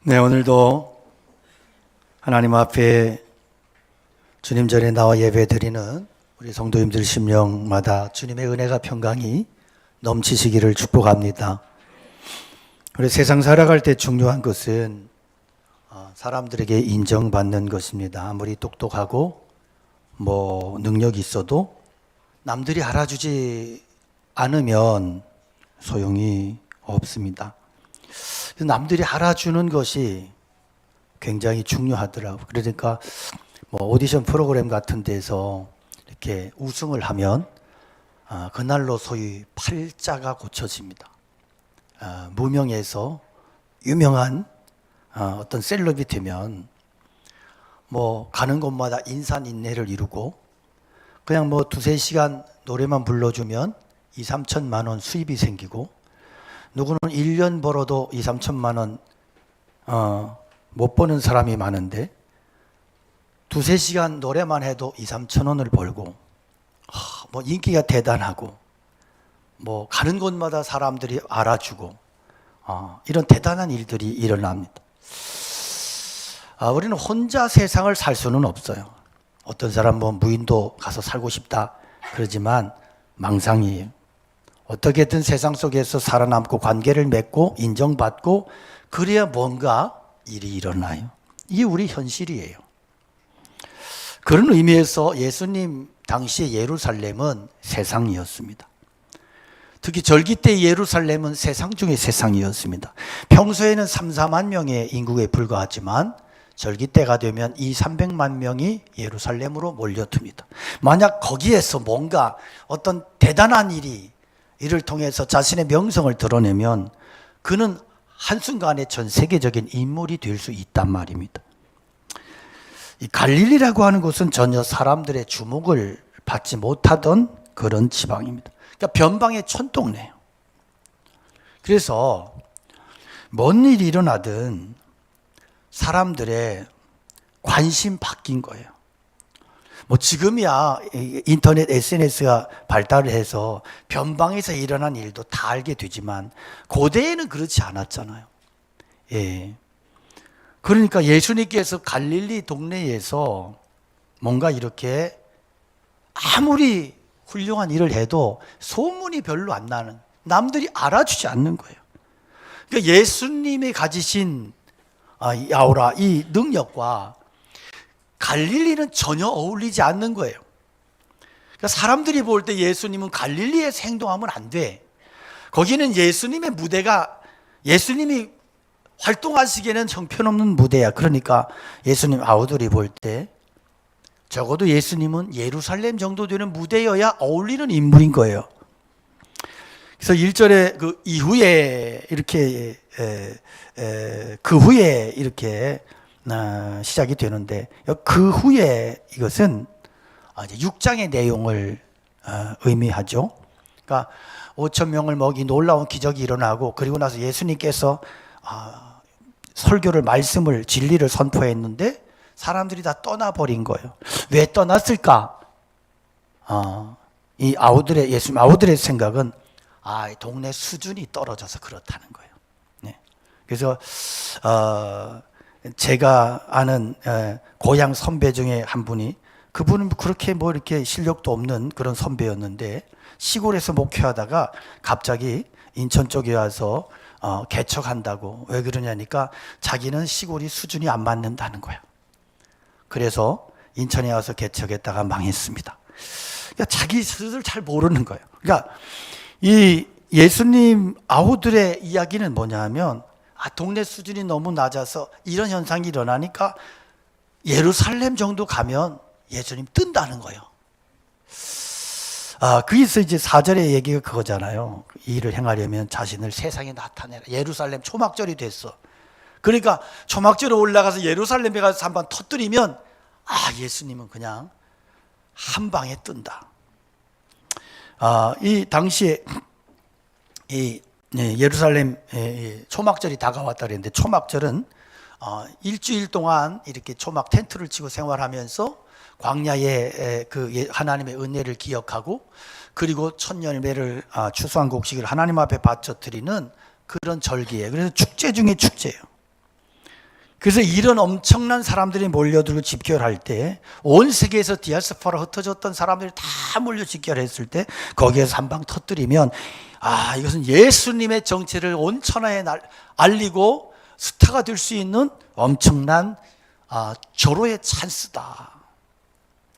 네, 오늘도 하나님 앞에 주님 전에 나와 예배드리는 우리 성도님들 심령마다 주님의 은혜가 평강이 넘치시기를 축복합니다. 우리 세상 살아갈 때 중요한 것은 사람들에게 인정받는 것입니다. 아무리 똑똑하고 능력이 있어도 남들이 알아주지 않으면 소용이 없습니다. 남들이 알아주는 것이 굉장히 중요하더라고요. 그러니까 오디션 프로그램 같은 데서 이렇게 우승을 하면 그날로 소위 팔자가 고쳐집니다. 무명에서 유명한 어떤 셀럽이 되면 가는 곳마다 인산인해를 이루고 그냥 두세 시간 노래만 불러주면 2, 3천만 원 수입이 생기고 누구는 1년 벌어도 2, 3천만 원 못 버는 사람이 많은데 두세 시간 노래만 해도 2, 3천 원을 벌고 인기가 대단하고 가는 곳마다 사람들이 알아주고 이런 대단한 일들이 일어납니다. 우리는 혼자 세상을 살 수는 없어요. 어떤 사람 무인도 가서 살고 싶다 그러지만 망상이에요. 어떻게든 세상 속에서 살아남고 관계를 맺고 인정받고 그래야 뭔가 일이 일어나요. 이게 우리 현실이에요. 그런 의미에서 예수님 당시의 예루살렘은 세상이었습니다. 특히 절기 때 예루살렘은 세상 중에 세상이었습니다. 평소에는 3, 4만 명의 인구에 불과하지만 절기 때가 되면 2, 300만 명이 예루살렘으로 몰려듭니다. 만약 거기에서 뭔가 어떤 대단한 일이 이를 통해서 자신의 명성을 드러내면 그는 한순간에 전 세계적인 인물이 될 수 있단 말입니다. 이 갈릴리라고 하는 곳은 전혀 사람들의 주목을 받지 못하던 그런 지방입니다. 그러니까 변방의 촌동네예요. 그래서 뭔 일이 일어나든 사람들의 관심 바뀐 거예요. 지금이야 인터넷 SNS가 발달을 해서 변방에서 일어난 일도 다 알게 되지만 고대에는 그렇지 않았잖아요. 그러니까 예수님께서 갈릴리 동네에서 뭔가 이렇게 아무리 훌륭한 일을 해도 소문이 별로 안 나는, 남들이 알아주지 않는 거예요. 그러니까 예수님이 가지신 이 아우라, 이 능력과 갈릴리는 전혀 어울리지 않는 거예요. 그러니까 사람들이 볼 때 예수님은 갈릴리에서 행동하면 안 돼. 거기는 예수님의 무대가, 예수님이 활동하시기에는 형편없는 무대야. 그러니까 예수님 아우들이 볼 때 적어도 예수님은 예루살렘 정도 되는 무대여야 어울리는 인물인 거예요. 그래서 1절에 그 이후에 이렇게 그 후에 이렇게 시작이 되는데 그 후에 이것은 이제 6장의 내용을 의미하죠. 그러니까 5천 명을 먹인 놀라운 기적이 일어나고 그리고 나서 예수님께서 설교를 말씀을 진리를 선포했는데 사람들이 다 떠나버린 거예요. 왜 떠났을까? 이 아우들의 예수님 아우들의 생각은 동네 수준이 떨어져서 그렇다는 거예요. 네. 그래서 제가 아는 고향 선배 중에 한 분이, 그분은 그렇게 이렇게 실력도 없는 그런 선배였는데 시골에서 목회하다가 갑자기 인천 쪽에 와서 개척한다고. 왜 그러냐니까 자기는 시골이 수준이 안 맞는다는 거야. 그래서 인천에 와서 개척했다가 망했습니다. 그러니까 자기 스스로 잘 모르는 거예요. 그러니까 이 예수님 아우들의 이야기는 뭐냐 하면 동네 수준이 너무 낮아서 이런 현상이 일어나니까 예루살렘 정도 가면 예수님 뜬다는 거예요. 그래서 이제 4절의 얘기가 그거잖아요. 이 일을 행하려면 자신을 세상에 나타내라. 예루살렘 초막절이 됐어. 그러니까 초막절에 올라가서 예루살렘에 가서 한번 터뜨리면 예수님은 그냥 한 방에 뜬다. 이 당시에 이 예루살렘 초막절이 다가왔다 그랬는데, 초막절은 일주일 동안 이렇게 초막 텐트를 치고 생활하면서 광야의 그 하나님의 은혜를 기억하고 그리고 첫 열매를 추수한 곡식을 하나님 앞에 바쳐 드리는 그런 절기예요. 그래서 축제 중에 축제예요. 그래서 이런 엄청난 사람들이 몰려들고 집결할 때 온 세계에서 디아스포라 흩어졌던 사람들이 다 몰려 집결했을 때 거기에서 한 방 터뜨리면 이것은 예수님의 정체를 온 천하에 알리고 스타가 될 수 있는 엄청난 절호의 찬스다.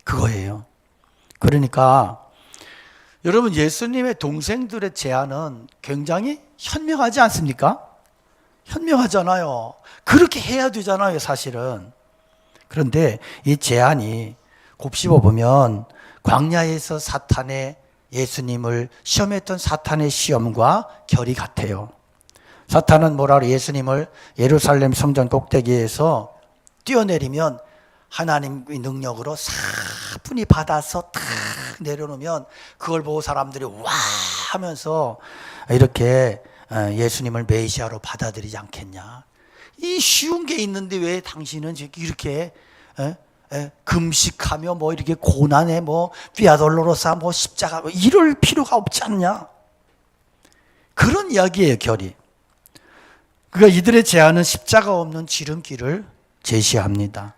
그거예요. 그러니까 여러분, 예수님의 동생들의 제안은 굉장히 현명하지 않습니까? 현명하잖아요. 그렇게 해야 되잖아요, 사실은. 그런데 이 제안이 곱씹어 보면 광야에서 사탄의 예수님을 시험했던 사탄의 시험과 결이 같아요. 사탄은 뭐라 그래? 예수님을 예루살렘 성전 꼭대기에서 뛰어내리면 하나님의 능력으로 사뿐히 받아서 탁 내려놓으면 그걸 보고 사람들이 와 하면서 이렇게 예수님을 메시아로 받아들이지 않겠냐. 이 쉬운 게 있는데 왜 당신은 이렇게 금식하며 뭐 이렇게 고난에 뭐 비아돌로로사 뭐 십자가 뭐 이럴 필요가 없지 않냐. 그런 이야기예요, 결이. 그러니까 이들의 제안은 십자가 없는 지름길을 제시합니다.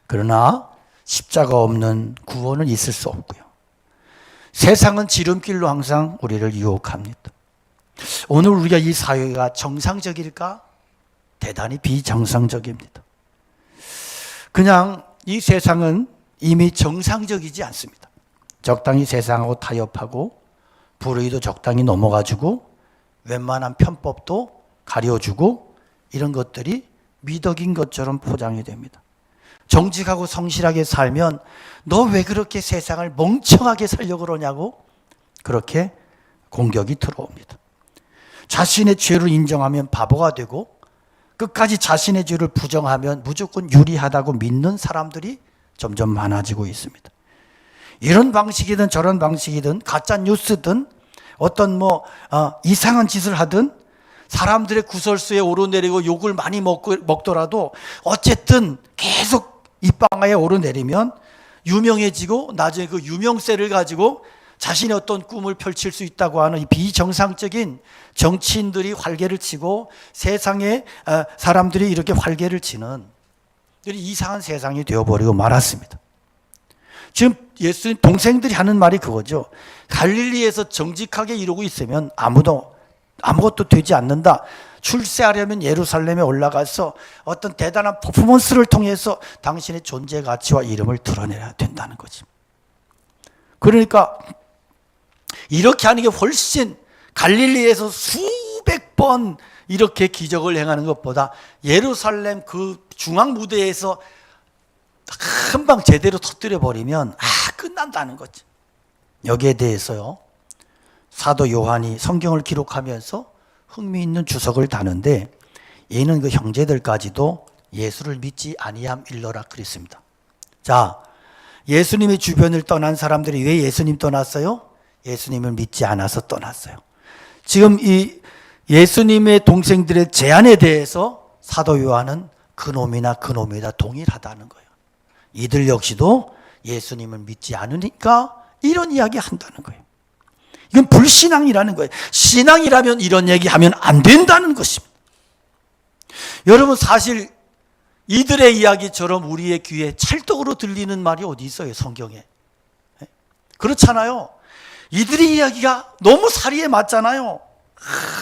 그러나 십자가 없는 구원은 있을 수 없고요. 세상은 지름길로 항상 우리를 유혹합니다. 오늘 우리가 이 사회가 정상적일까? 대단히 비정상적입니다. 그냥 이 세상은 이미 정상적이지 않습니다. 적당히 세상하고 타협하고 불의도 적당히 넘어가지고 웬만한 편법도 가려주고 이런 것들이 미덕인 것처럼 포장이 됩니다. 정직하고 성실하게 살면 너 왜 그렇게 세상을 멍청하게 살려고 그러냐고 그렇게 공격이 들어옵니다. 자신의 죄를 인정하면 바보가 되고 끝까지 자신의 죄를 부정하면 무조건 유리하다고 믿는 사람들이 점점 많아지고 있습니다. 이런 방식이든 저런 방식이든 가짜 뉴스든 어떤 이상한 짓을 하든 사람들의 구설수에 오르내리고 욕을 많이 먹더라도 어쨌든 계속 입방아에 오르내리면 유명해지고 나중에 그 유명세를 가지고 자신의 어떤 꿈을 펼칠 수 있다고 하는 이 비정상적인 정치인들이 활개를 치고 세상에 사람들이 이렇게 활개를 치는 이상한 세상이 되어버리고 말았습니다. 지금 예수님 동생들이 하는 말이 그거죠. 갈릴리에서 정직하게 이루고 있으면 아무것도 되지 않는다. 출세하려면 예루살렘에 올라가서 어떤 대단한 퍼포먼스를 통해서 당신의 존재 가치와 이름을 드러내야 된다는 거지. 그러니까 이렇게 하는 게 훨씬 갈릴리에서 수백 번 이렇게 기적을 행하는 것보다 예루살렘 그 중앙 무대에서 금방 제대로 터뜨려 버리면 끝난다는 거지. 여기에 대해서요, 사도 요한이 성경을 기록하면서 흥미있는 주석을 다는데 얘는 그 형제들까지도 예수를 믿지 아니함 일러라 그랬습니다. 자, 예수님의 주변을 떠난 사람들이 왜 예수님 떠났어요? 예수님을 믿지 않아서 떠났어요. 지금 이 예수님의 동생들의 제안에 대해서 사도 요한은 그놈이다 동일하다는 거예요. 이들 역시도 예수님을 믿지 않으니까 이런 이야기 한다는 거예요. 이건 불신앙이라는 거예요. 신앙이라면 이런 얘기하면 안 된다는 것입니다. 여러분, 사실 이들의 이야기처럼 우리의 귀에 찰떡으로 들리는 말이 어디 있어요, 성경에? 그렇잖아요. 이들의 이야기가 너무 사리에 맞잖아요.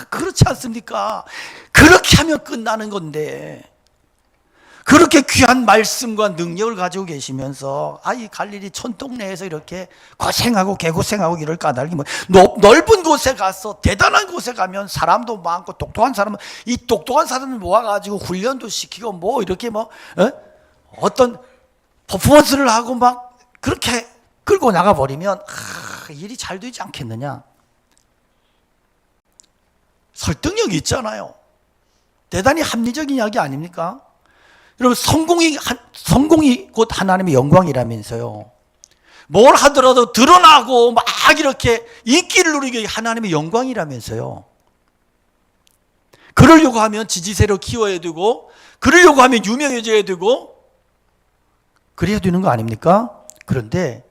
그렇지 않습니까? 그렇게 하면 끝나는 건데 그렇게 귀한 말씀과 능력을 가지고 계시면서 이 갈릴리 촌동네에서 이렇게 고생하고 개고생하고 이럴 까닭이 넓은 곳에 가서 대단한 곳에 가면 사람도 많고 똑똑한 사람은 이 똑똑한 사람을 모아가지고 훈련도 시키고 이렇게 어떤 퍼포먼스를 하고 막 그렇게 끌고 나가버리면 일이 잘 되지 않겠느냐. 설득력이 있잖아요. 대단히 합리적인 이야기 아닙니까? 여러분, 성공이 곧 하나님의 영광이라면서요. 뭘 하더라도 드러나고 막 이렇게 인기를 누리게 하나님의 영광이라면서요. 그러려고 하면 지지세로 키워야 되고, 그러려고 하면 유명해져야 되고, 그래야 되는 거 아닙니까? 그런데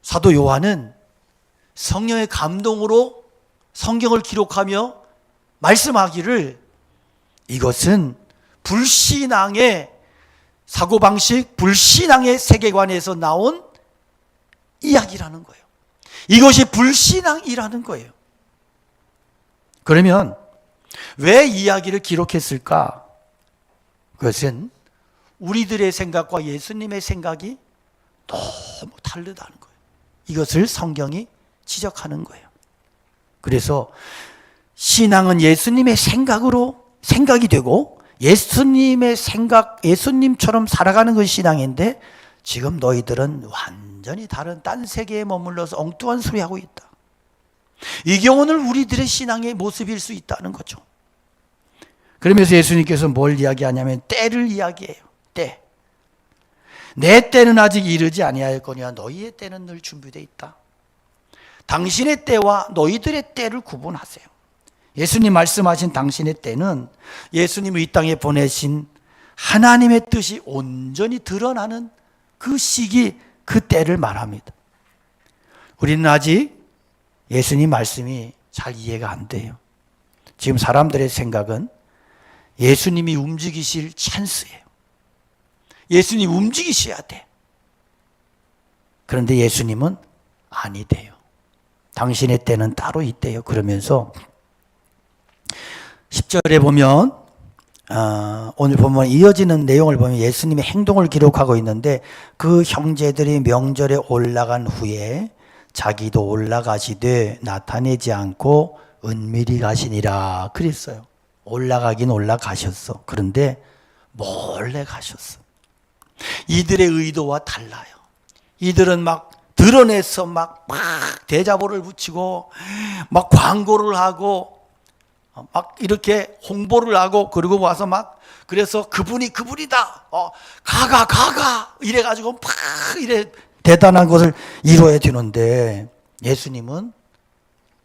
사도 요한은 성령의 감동으로 성경을 기록하며 말씀하기를 이것은 불신앙의 사고방식, 불신앙의 세계관에서 나온 이야기라는 거예요. 이것이 불신앙이라는 거예요. 그러면 왜 이야기를 기록했을까? 그것은 우리들의 생각과 예수님의 생각이 너무 다르다는 거예요. 이것을 성경이 지적하는 거예요. 그래서 신앙은 예수님의 생각이 되고 예수님의 생각, 예수님처럼 살아가는 것이 신앙인데 지금 너희들은 완전히 다른 딴 세계에 머물러서 엉뚱한 소리 하고 있다. 이게 오늘 우리들의 신앙의 모습일 수 있다는 거죠. 그러면서 예수님께서 뭘 이야기하냐면 때를 이야기해요. 때. 내 때는 아직 이르지 아니하였거니와 너희의 때는 늘 준비되어 있다. 당신의 때와 너희들의 때를 구분하세요. 예수님 말씀하신 당신의 때는 예수님을 이 땅에 보내신 하나님의 뜻이 온전히 드러나는 그 시기, 그 때를 말합니다. 우리는 아직 예수님 말씀이 잘 이해가 안 돼요. 지금 사람들의 생각은 예수님이 움직이실 찬스예요. 예수님 움직이셔야 돼. 그런데 예수님은 아니대요. 당신의 때는 따로 있대요. 그러면서 10절에 보면 오늘 보면 이어지는 내용을 보면 예수님의 행동을 기록하고 있는데 그 형제들이 명절에 올라간 후에 자기도 올라가시되 나타내지 않고 은밀히 가시니라 그랬어요. 올라가긴 올라가셨어. 그런데 몰래 가셨어. 이들의 의도와 달라요. 이들은 막 드러내서 막 대자보를 붙이고 막 광고를 하고 막 이렇게 홍보를 하고 그러고 와서 막 그래서 그분이다. 가가 이래가지고 막 이래 대단한 것을 이루어야 되는데 예수님은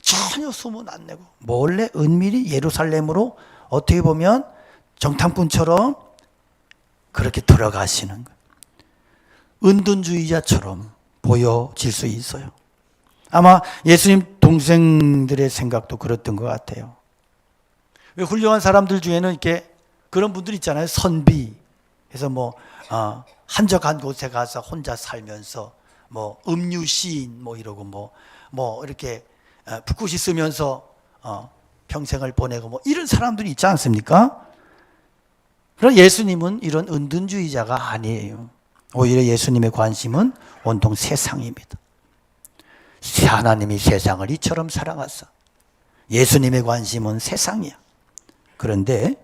전혀 소문 안 내고 몰래 은밀히 예루살렘으로 어떻게 보면 정탐꾼처럼 그렇게 들어가시는 거예요. 은둔주의자처럼 보여질 수 있어요. 아마 예수님 동생들의 생각도 그랬던 것 같아요. 왜 훌륭한 사람들 중에는 이렇게 그런 분들 있잖아요. 선비. 그래서 한적한 곳에 가서 혼자 살면서 음유시인 이러고 이렇게 붓굿이 쓰면서 평생을 보내고 이런 사람들이 있지 않습니까? 그러나 예수님은 이런 은둔주의자가 아니에요. 오히려 예수님의 관심은 온통 세상입니다. 하나님이 세상을 이처럼 사랑하사. 예수님의 관심은 세상이야. 그런데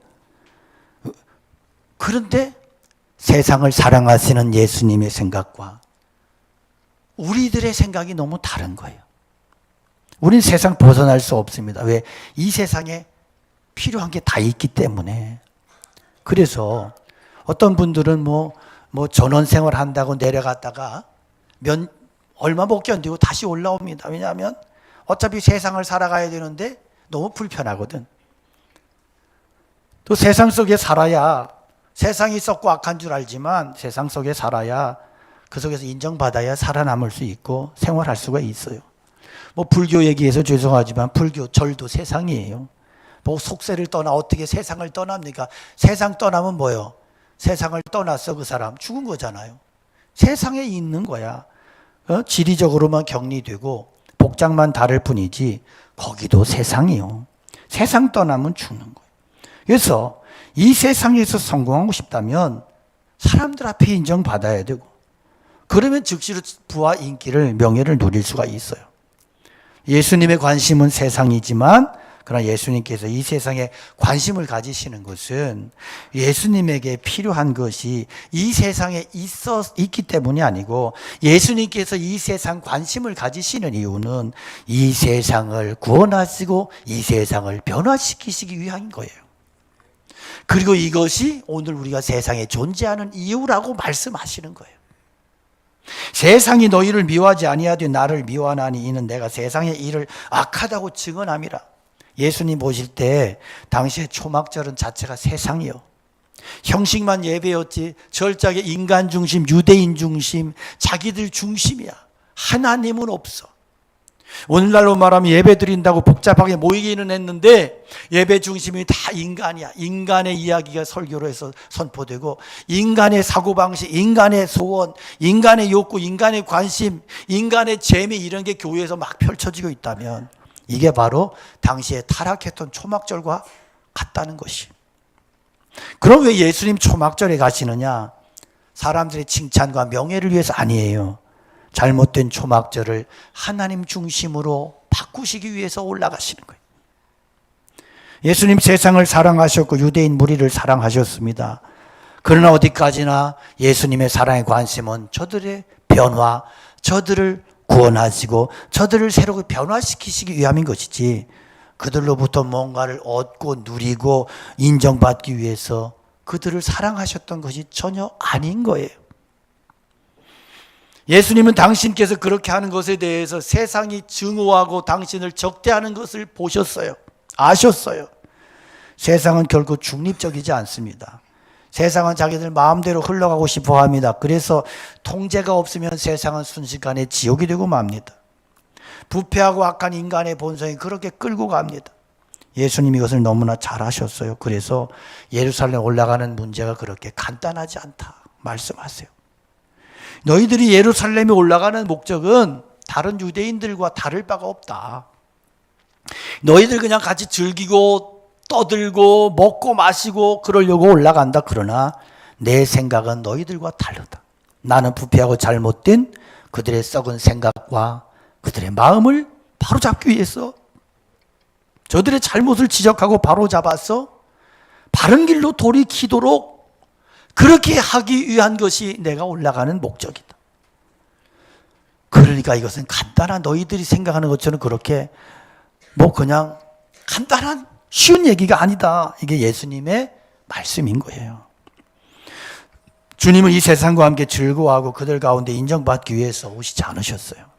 세상을 사랑하시는 예수님의 생각과 우리들의 생각이 너무 다른 거예요. 우린 세상 벗어날 수 없습니다. 왜? 이 세상에 필요한 게 다 있기 때문에. 그래서 어떤 분들은 전원생활 한다고 내려갔다가 얼마 못 견디고 다시 올라옵니다. 왜냐하면 어차피 세상을 살아가야 되는데 너무 불편하거든. 또 세상 속에 살아야 세상이 썩고 악한 줄 알지만 세상 속에 살아야 그 속에서 인정받아야 살아남을 수 있고 생활할 수가 있어요. 불교 얘기해서 죄송하지만 불교 절도 세상이에요. 속세를 떠나 어떻게 세상을 떠납니까? 세상 떠나면 뭐예요? 세상을 떠났어 그 사람 죽은 거잖아요. 세상에 있는 거야. 지리적으로만 격리되고 복장만 다를 뿐이지 거기도 세상이요. 세상 떠나면 죽는 거예요. 그래서 이 세상에서 성공하고 싶다면 사람들 앞에 인정받아야 되고 그러면 즉시로 부와 인기를 명예를 누릴 수가 있어요. 예수님의 관심은 세상이지만 그러나 예수님께서 이 세상에 관심을 가지시는 것은 예수님에게 필요한 것이 이 세상에 있기 때문이 아니고 예수님께서 이 세상 관심을 가지시는 이유는 이 세상을 구원하시고 이 세상을 변화시키시기 위한 거예요. 그리고 이것이 오늘 우리가 세상에 존재하는 이유라고 말씀하시는 거예요. 세상이 너희를 미워하지 아니하되 나를 미워하나니 이는 내가 세상의 일을 악하다고 증언함이라. 예수님 보실 때 당시의 초막절은 자체가 세상이요. 형식만 예배였지 절작의 인간 중심, 유대인 중심, 자기들 중심이야. 하나님은 없어. 오늘날로 말하면 예배 드린다고 복잡하게 모이기는 했는데 예배 중심이 다 인간이야. 인간의 이야기가 설교로 해서 선포되고 인간의 사고방식, 인간의 소원, 인간의 욕구, 인간의 관심, 인간의 재미 이런 게 교회에서 막 펼쳐지고 있다면 이게 바로 당시에 타락했던 초막절과 같다는 것이. 그럼 왜 예수님 초막절에 가시느냐? 사람들의 칭찬과 명예를 위해서 아니에요. 잘못된 초막절을 하나님 중심으로 바꾸시기 위해서 올라가시는 거예요. 예수님 세상을 사랑하셨고 유대인 무리를 사랑하셨습니다. 그러나 어디까지나 예수님의 사랑의 관심은 저들의 변화, 저들을 구원하시고 저들을 새롭게 변화시키시기 위함인 것이지 그들로부터 뭔가를 얻고 누리고 인정받기 위해서 그들을 사랑하셨던 것이 전혀 아닌 거예요. 예수님은 당신께서 그렇게 하는 것에 대해서 세상이 증오하고 당신을 적대하는 것을 보셨어요. 아셨어요. 세상은 결국 중립적이지 않습니다. 세상은 자기들 마음대로 흘러가고 싶어 합니다. 그래서 통제가 없으면 세상은 순식간에 지옥이 되고 맙니다. 부패하고 악한 인간의 본성이 그렇게 끌고 갑니다. 예수님이 이것을 너무나 잘 아셨어요. 그래서 예루살렘 올라가는 문제가 그렇게 간단하지 않다 말씀하세요. 너희들이 예루살렘에 올라가는 목적은 다른 유대인들과 다를 바가 없다. 너희들 그냥 같이 즐기고 떠들고 먹고 마시고 그러려고 올라간다. 그러나 내 생각은 너희들과 다르다. 나는 부패하고 잘못된 그들의 썩은 생각과 그들의 마음을 바로잡기 위해서 저들의 잘못을 지적하고 바로잡아서 바른 길로 돌이키도록 그렇게 하기 위한 것이 내가 올라가는 목적이다. 그러니까 이것은 간단한 너희들이 생각하는 것처럼 그렇게 그냥 간단한 쉬운 얘기가 아니다. 이게 예수님의 말씀인 거예요. 주님은 이 세상과 함께 즐거워하고 그들 가운데 인정받기 위해서 오시지 않으셨어요.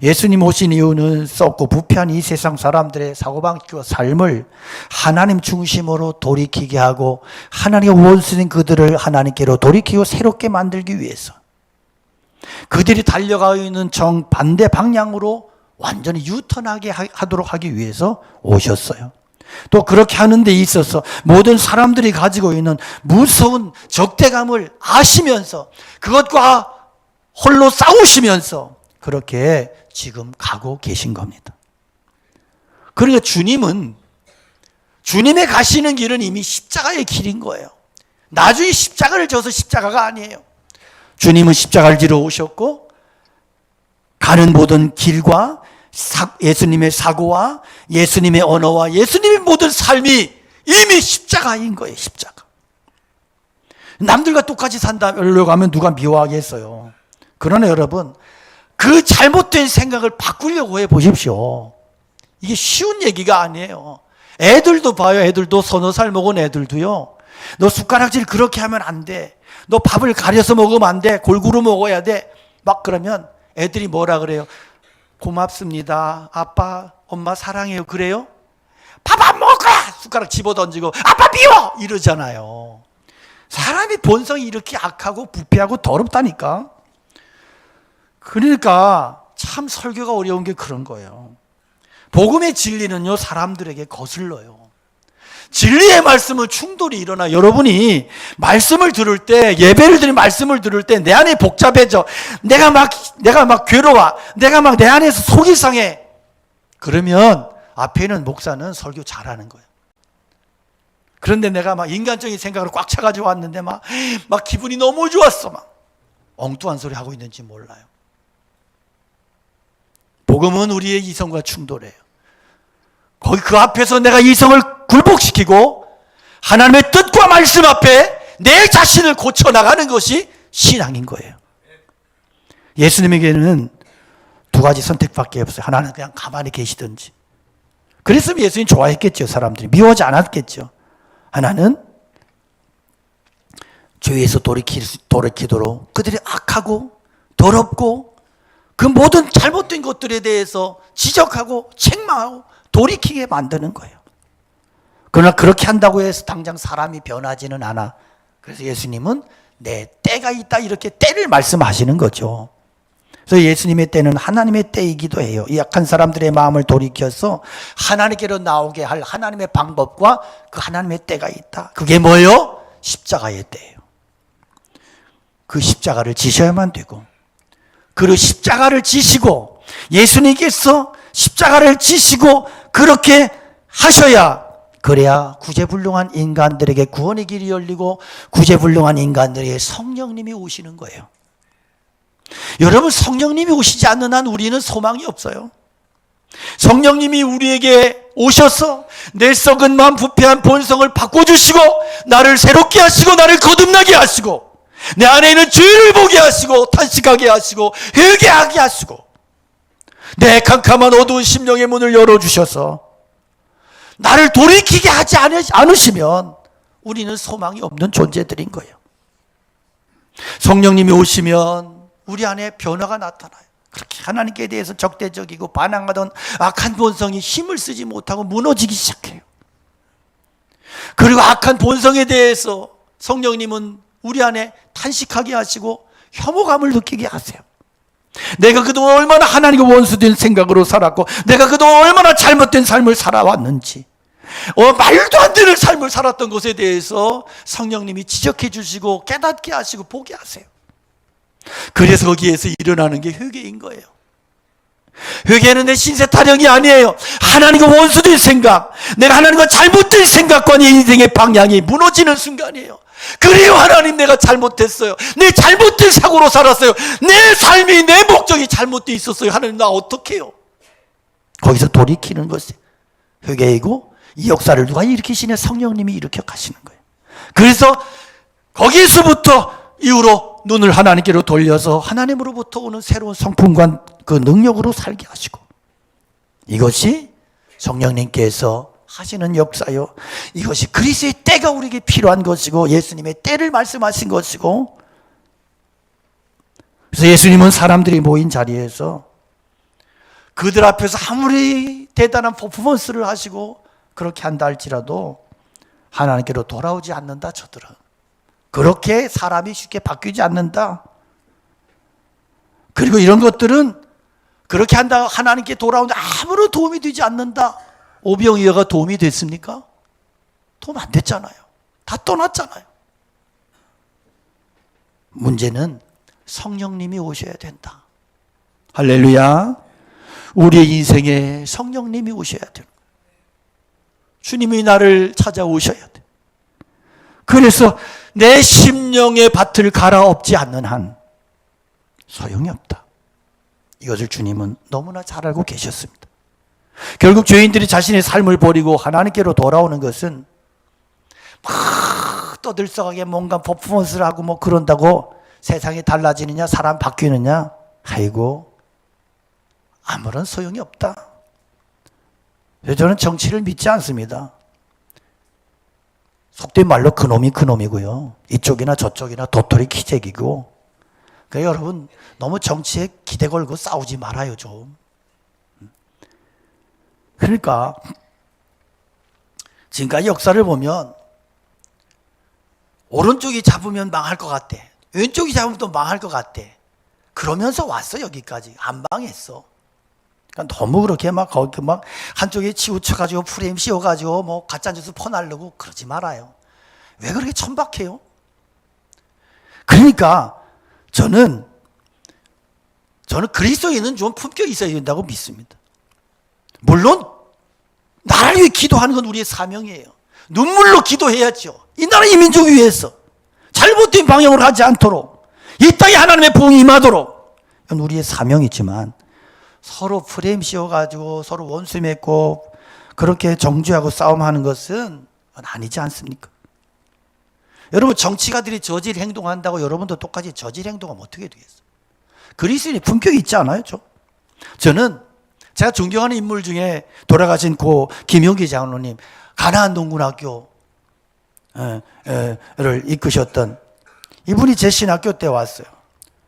예수님 오신 이유는 썩고 부패한 이 세상 사람들의 사고방식과 삶을 하나님 중심으로 돌이키게 하고 하나님의 원수인 그들을 하나님께로 돌이키고 새롭게 만들기 위해서 그들이 달려가고 있는 정반대 방향으로 완전히 유턴하게 하도록 하기 위해서 오셨어요. 또 그렇게 하는 데 있어서 모든 사람들이 가지고 있는 무서운 적대감을 아시면서 그것과 홀로 싸우시면서 그렇게 지금 가고 계신 겁니다. 그러니까 주님의 가시는 길은 이미 십자가의 길인 거예요. 나중에 십자가를 져서 십자가가 아니에요. 주님은 십자가를 지러 오셨고 가는 모든 길과 예수님의 사고와 예수님의 언어와 예수님의 모든 삶이 이미 십자가인 거예요. 십자가. 남들과 똑같이 산다고 하면 누가 미워하겠어요. 그러나 여러분 그 잘못된 생각을 바꾸려고 해보십시오. 이게 쉬운 얘기가 아니에요. 애들도 봐요. 애들도 서너 살 먹은 애들도요. 너 숟가락질 그렇게 하면 안 돼. 너 밥을 가려서 먹으면 안 돼. 골고루 먹어야 돼. 막 그러면 애들이 뭐라 그래요? 고맙습니다. 아빠, 엄마 사랑해요. 그래요? 밥 안 먹을 거야! 숟가락 집어던지고 아빠 미워! 이러잖아요. 사람의 본성이 이렇게 악하고 부패하고 더럽다니까. 그러니까 참 설교가 어려운 게 그런 거예요. 복음의 진리는요 사람들에게 거슬러요. 진리의 말씀은 충돌이 일어나. 여러분이 말씀을 들을 때, 예배를 드리는 말씀을 들을 때 내 안이 복잡해져. 내가 막 괴로워. 내가 막 내 안에서 속이 상해. 그러면 앞에 있는 목사는 설교 잘하는 거예요. 그런데 내가 막 인간적인 생각으로 꽉 차가지고 왔는데 막 기분이 너무 좋았어. 막 엉뚱한 소리 하고 있는지 몰라요. 복음은 우리의 이성과 충돌해요. 거기 그 앞에서 내가 이성을 굴복시키고 하나님의 뜻과 말씀 앞에 내 자신을 고쳐나가는 것이 신앙인 거예요. 예수님에게는 두 가지 선택밖에 없어요. 하나는 그냥 가만히 계시든지. 그랬으면 예수님 좋아했겠죠. 사람들이 미워하지 않았겠죠. 하나는 죄에서 돌이키도록 그들이 악하고 더럽고 그 모든 잘못된 것들에 대해서 지적하고 책망하고 돌이키게 만드는 거예요. 그러나 그렇게 한다고 해서 당장 사람이 변하지는 않아. 그래서 예수님은 내 때가 있다 이렇게 때를 말씀하시는 거죠. 그래서 예수님의 때는 하나님의 때이기도 해요. 이 약한 사람들의 마음을 돌이켜서 하나님께로 나오게 할 하나님의 방법과 그 하나님의 때가 있다. 그게 뭐예요? 십자가의 때예요. 그 십자가를 지셔야만 되고, 그리고 십자가를 지시고 예수님께서 십자가를 지시고 그렇게 하셔야, 그래야 구제불능한 인간들에게 구원의 길이 열리고 구제불능한 인간들에게 성령님이 오시는 거예요. 여러분, 성령님이 오시지 않는 한 우리는 소망이 없어요. 성령님이 우리에게 오셔서 내 썩은 마음 부패한 본성을 바꿔주시고 나를 새롭게 하시고 나를 거듭나게 하시고 내 안에 있는 죄를 보게 하시고 탄식하게 하시고 회개하게 하시고 내 캄캄한 어두운 심령의 문을 열어주셔서 나를 돌이키게 하지 않으시면 우리는 소망이 없는 존재들인 거예요. 성령님이 오시면 우리 안에 변화가 나타나요. 그렇게 하나님께 대해서 적대적이고 반항하던 악한 본성이 힘을 쓰지 못하고 무너지기 시작해요. 그리고 악한 본성에 대해서 성령님은 우리 안에 탄식하게 하시고 혐오감을 느끼게 하세요. 내가 그동안 얼마나 하나님과 원수된 생각으로 살았고 내가 그동안 얼마나 잘못된 삶을 살아왔는지, 말도 안 되는 삶을 살았던 것에 대해서 성령님이 지적해 주시고 깨닫게 하시고 보게 하세요. 그래서 거기에서 일어나는 게 회개인 거예요. 회개는 내 신세 타령이 아니에요. 하나님과 원수된 생각, 내가 하나님과 잘못된 생각과 내 인생의 방향이 무너지는 순간이에요. 그래요, 하나님, 내가 잘못했어요. 내 잘못된 사고로 살았어요. 내 삶이, 내 목적이 잘못되어 있었어요. 하나님, 나 어떡해요? 거기서 돌이키는 것이 회개이고, 이 역사를 누가 일으키시냐? 성령님이 일으켜 가시는 거예요. 그래서 거기서부터 이후로 눈을 하나님께로 돌려서 하나님으로부터 오는 새로운 성품과 그 능력으로 살게 하시고, 이것이 성령님께서 하시는 역사요. 이것이 그리스도의 때가 우리에게 필요한 것이고 예수님의 때를 말씀하신 것이고, 그래서 예수님은 사람들이 모인 자리에서 그들 앞에서 아무리 대단한 퍼포먼스를 하시고 그렇게 한다 할지라도 하나님께로 돌아오지 않는다. 저들은 그렇게 사람이 쉽게 바뀌지 않는다. 그리고 이런 것들은 그렇게 한다, 하나님께 돌아오는데 아무런 도움이 되지 않는다. 오병이어가 도움이 됐습니까? 도움 안 됐잖아요. 다 떠났잖아요. 문제는 성령님이 오셔야 된다. 할렐루야. 우리의 인생에 성령님이 오셔야 돼요. 주님이 나를 찾아오셔야 돼. 그래서 내 심령의 밭을 갈아엎지 않는 한 소용이 없다. 이것을 주님은 너무나 잘 알고 계셨습니다. 결국 죄인들이 자신의 삶을 버리고 하나님께로 돌아오는 것은 막 떠들썩하게 뭔가 퍼포먼스를 하고 뭐 그런다고 세상이 달라지느냐, 사람 바뀌느냐, 아이고 아무런 소용이 없다. 그래서 저는 정치를 믿지 않습니다. 속된 말로 그놈이 그놈이고요, 이쪽이나 저쪽이나 도토리 키재기고. 그러니까 여러분, 너무 정치에 기대 걸고 싸우지 말아요 좀. 그러니까 지금까지 역사를 보면 오른쪽이 잡으면 망할 것 같대, 왼쪽이 잡으면 또 망할 것 같대. 그러면서 왔어. 여기까지 안 망했어. 그러니까 너무 그렇게 막 거기 막 한쪽에 치우쳐가지고 프레임 씌워가지고 뭐 가짜 뉴스 퍼나르고 그러지 말아요. 왜 그렇게 천박해요? 그러니까 저는 그리스도인은 좀 품격이 있어야 된다고 믿습니다. 물론 나라를 위해 기도하는 건 우리의 사명이에요. 눈물로 기도해야죠. 이 나라 이 민족 위해서 잘못된 방향으로 가지 않도록, 이 땅에 하나님의 복이 임하도록, 이건 우리의 사명이지만 서로 프레임 씌워가지고 서로 원수 맺고 그렇게 정죄하고 싸움하는 것은 아니지 않습니까? 여러분, 정치가들이 저질 행동한다고 여러분도 똑같이 저질 행동하면 어떻게 되겠어요? 그리스도인의 품격이 있지 않아요? 저는 제가 존경하는 인물 중에 돌아가신 고 김용기 장로님, 가나안 동군학교를 이끄셨던 이분이 제 신학교 때 왔어요.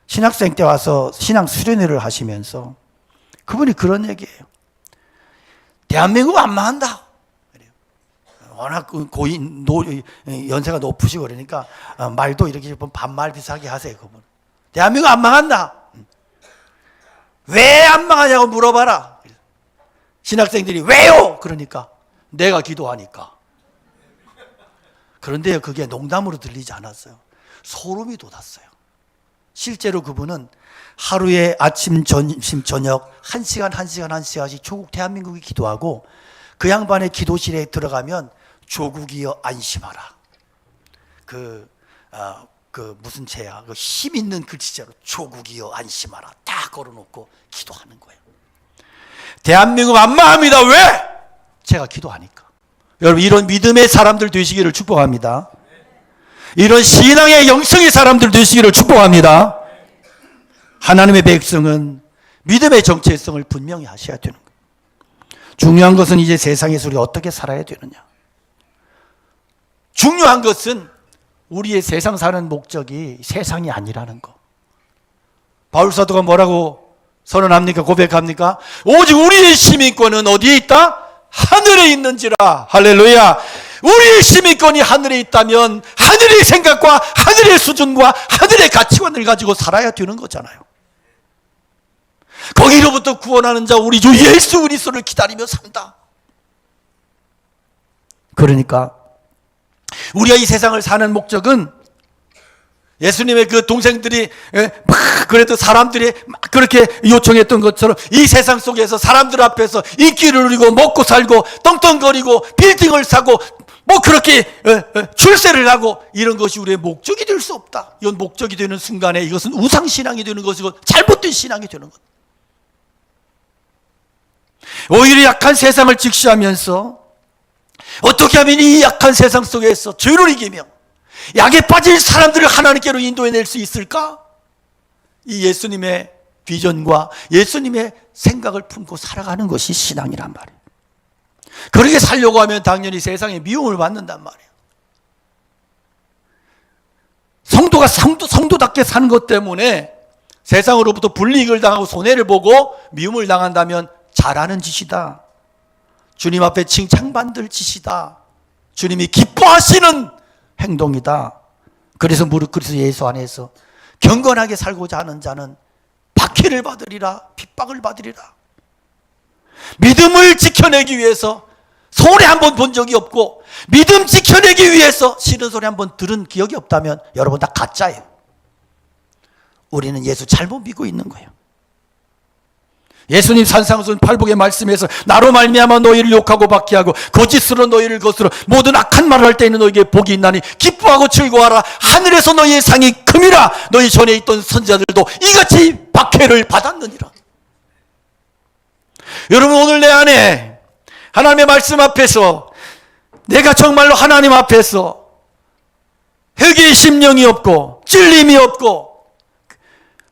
신학생 때 와서 신앙 수련회를 하시면서 그분이 그런 얘기예요. 대한민국 안 망한다. 워낙 고인, 연세가 높으시고 그러니까 말도 이렇게 반말 비슷하게 하세요. 그분. 대한민국 안 망한다. 왜 안 망하냐고 물어봐라. 신학생들이 왜요? 그러니까 내가 기도하니까. 그런데 그게 농담으로 들리지 않았어요. 소름이 돋았어요. 실제로 그분은 하루에 아침, 점심, 저녁 1시간씩 조국 대한민국이 기도하고 그 양반의 기도실에 들어가면 조국이여 안심하라. 무슨 죄야? 그 힘 있는 글씨체로 조국이여 안심하라. 딱 걸어놓고 기도하는 거예요. 대한민국 안 망합니다. 왜? 제가 기도하니까. 여러분, 이런 믿음의 사람들 되시기를 축복합니다. 이런 신앙의 영성의 사람들 되시기를 축복합니다. 하나님의 백성은 믿음의 정체성을 분명히 하셔야 되는 거예요. 중요한 것은 이제 세상에서 우리가 어떻게 살아야 되느냐. 중요한 것은 우리의 세상 사는 목적이 세상이 아니라는 거. 바울 사도가 뭐라고 선언합니까? 고백합니까? 오직 우리의 시민권은 어디에 있다? 하늘에 있는지라. 할렐루야. 우리의 시민권이 하늘에 있다면 하늘의 생각과 하늘의 수준과 하늘의 가치관을 가지고 살아야 되는 거잖아요. 거기로부터 구원하는 자 우리 주 예수 그리스도를 기다리며 산다. 그러니까 우리가 이 세상을 사는 목적은 예수님의 그 동생들이 막 그래도 사람들이 막 그렇게 요청했던 것처럼 이 세상 속에서 사람들 앞에서 인기를 누리고 먹고 살고 떵떵거리고 빌딩을 사고 뭐 그렇게 출세를 하고 이런 것이 우리의 목적이 될 수 없다. 이건 목적이 되는 순간에 이것은 우상신앙이 되는 것이고 잘못된 신앙이 되는 것. 오히려 약한 세상을 직시하면서 어떻게 하면 이 약한 세상 속에서 죄를 이기며 약에 빠진 사람들을 하나님께로 인도해낼 수 있을까? 이 예수님의 비전과 예수님의 생각을 품고 살아가는 것이 신앙이란 말이에요. 그렇게 살려고 하면 당연히 세상에 미움을 받는단 말이에요. 성도가 성도답게 사는 것 때문에 세상으로부터 불이익을 당하고 손해를 보고 미움을 당한다면 잘하는 짓이다. 주님 앞에 칭찬받을 짓이다. 주님이 기뻐하시는 행동이다. 그래서 무릇 그리스도 예수 안에서 경건하게 살고자 하는 자는 박해를 받으리라, 핍박을 받으리라. 믿음을 지켜내기 위해서 손해 한 번 본 적이 없고 믿음 지켜내기 위해서 싫은 소리 한 번 들은 기억이 없다면 여러분 다 가짜예요. 우리는 예수 잘못 믿고 있는 거예요. 예수님 산상수훈 팔복의 말씀에서 나로 말미암아 너희를 욕하고 박해하고 거짓으로 너희를 거스러 모든 악한 말을 할 때에는 너희에게 복이 있나니 기뻐하고 즐거워하라. 하늘에서 너희의 상이 큼이라. 너희 전에 있던 선지자들도 이같이 박해를 받았느니라. 여러분, 오늘 내 안에 하나님의 말씀 앞에서 내가 정말로 하나님 앞에서 회개의 심령이 없고 찔림이 없고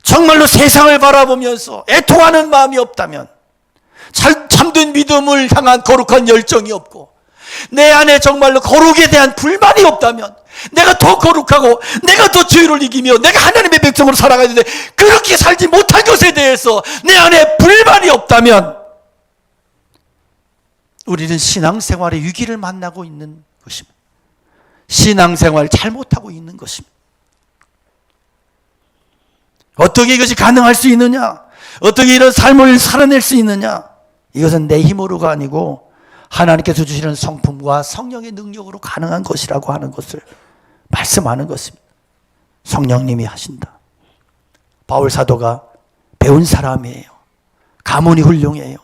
정말로 세상을 바라보면서 애통하는 마음이 없다면, 참된 믿음을 향한 거룩한 열정이 없고 내 안에 정말로 거룩에 대한 불만이 없다면, 내가 더 거룩하고 내가 더 죄를 이기며 내가 하나님의 백성으로 살아가야 되는데 그렇게 살지 못할 것에 대해서 내 안에 불만이 없다면 우리는 신앙생활의 위기를 만나고 있는 것입니다. 신앙생활 잘못하고 있는 것입니다. 어떻게 이것이 가능할 수 있느냐? 어떻게 이런 삶을 살아낼 수 있느냐? 이것은 내 힘으로가 아니고 하나님께서 주시는 성품과 성령의 능력으로 가능한 것이라고 하는 것을 말씀하는 것입니다. 성령님이 하신다. 바울 사도가 배운 사람이에요. 가문이 훌륭해요.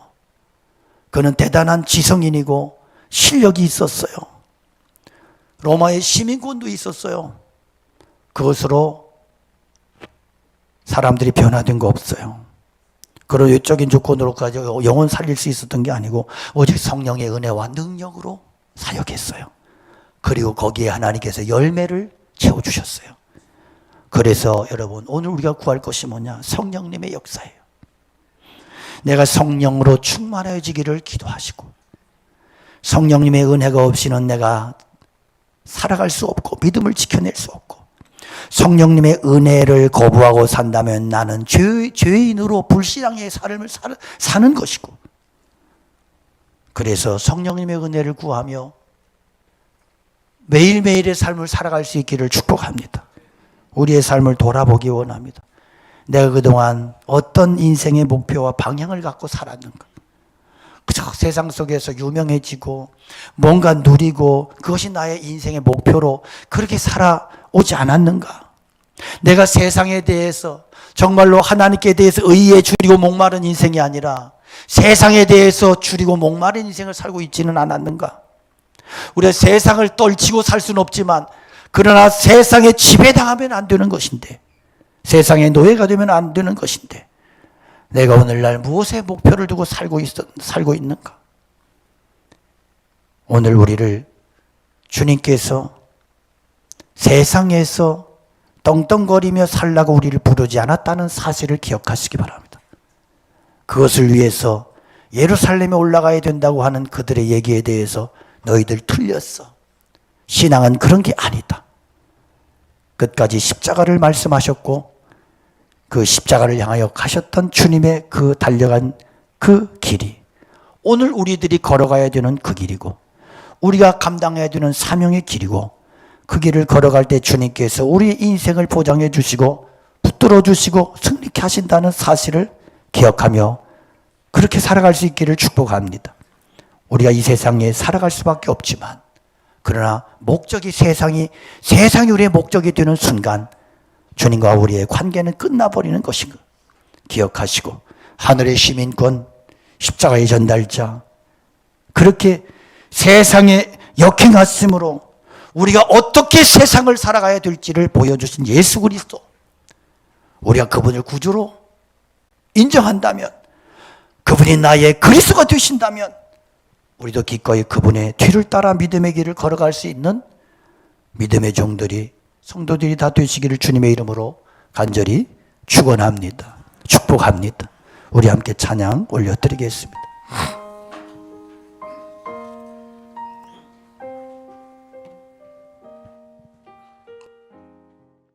그는 대단한 지성인이고 실력이 있었어요. 로마의 시민권도 있었어요. 그것으로 사람들이 변화된 거 없어요. 그런 외적인 조건으로까지 영혼 살릴 수 있었던 게 아니고 오직 성령의 은혜와 능력으로 사역했어요. 그리고 거기에 하나님께서 열매를 채워주셨어요. 그래서 여러분, 오늘 우리가 구할 것이 뭐냐? 성령님의 역사예요. 내가 성령으로 충만해지기를 기도하시고, 성령님의 은혜가 없이는 내가 살아갈 수 없고 믿음을 지켜낼 수 없고, 성령님의 은혜를 거부하고 산다면 나는 죄인으로 불신앙의 삶을 사는 것이고, 그래서 성령님의 은혜를 구하며 매일매일의 삶을 살아갈 수 있기를 축복합니다. 우리의 삶을 돌아보기 원합니다. 내가 그동안 어떤 인생의 목표와 방향을 갖고 살았는가? 그저 세상 속에서 유명해지고 뭔가 누리고 그것이 나의 인생의 목표로 그렇게 살아오지 않았는가? 내가 세상에 대해서 정말로 하나님께 대해서 의에 줄이고 목마른 인생이 아니라 세상에 대해서 줄이고 목마른 인생을 살고 있지는 않았는가? 우리가 세상을 떨치고 살 수는 없지만 그러나 세상에 지배당하면 안 되는 것인데, 세상의 노예가 되면 안 되는 것인데, 내가 오늘날 무엇에 목표를 두고 살고 있는가? 오늘 우리를 주님께서 세상에서 떵떵거리며 살라고 우리를 부르지 않았다는 사실을 기억하시기 바랍니다. 그것을 위해서 예루살렘에 올라가야 된다고 하는 그들의 얘기에 대해서 너희들 틀렸어. 신앙은 그런 게 아니다. 끝까지 십자가를 말씀하셨고 그 십자가를 향하여 가셨던 주님의 그 달려간 그 길이 오늘 우리들이 걸어가야 되는 그 길이고 우리가 감당해야 되는 사명의 길이고 그 길을 걸어갈 때 주님께서 우리의 인생을 보장해 주시고 붙들어 주시고 승리케 하신다는 사실을 기억하며 그렇게 살아갈 수 있기를 축복합니다. 우리가 이 세상에 살아갈 수밖에 없지만 그러나 목적이 세상이 우리의 목적이 되는 순간 주님과 우리의 관계는 끝나버리는 것인 것 기억하시고 하늘의 시민권, 십자가의 전달자 그렇게 세상에 역행하심으로 우리가 어떻게 세상을 살아가야 될지를 보여주신 예수 그리스도 우리가 그분을 구주로 인정한다면 그분이 나의 그리스도가 되신다면 우리도 기꺼이 그분의 뒤를 따라 믿음의 길을 걸어갈 수 있는 믿음의 종들이 성도들이 다 되시기를 주님의 이름으로 간절히 축원합니다. 축복합니다. 우리 함께 찬양 올려드리겠습니다.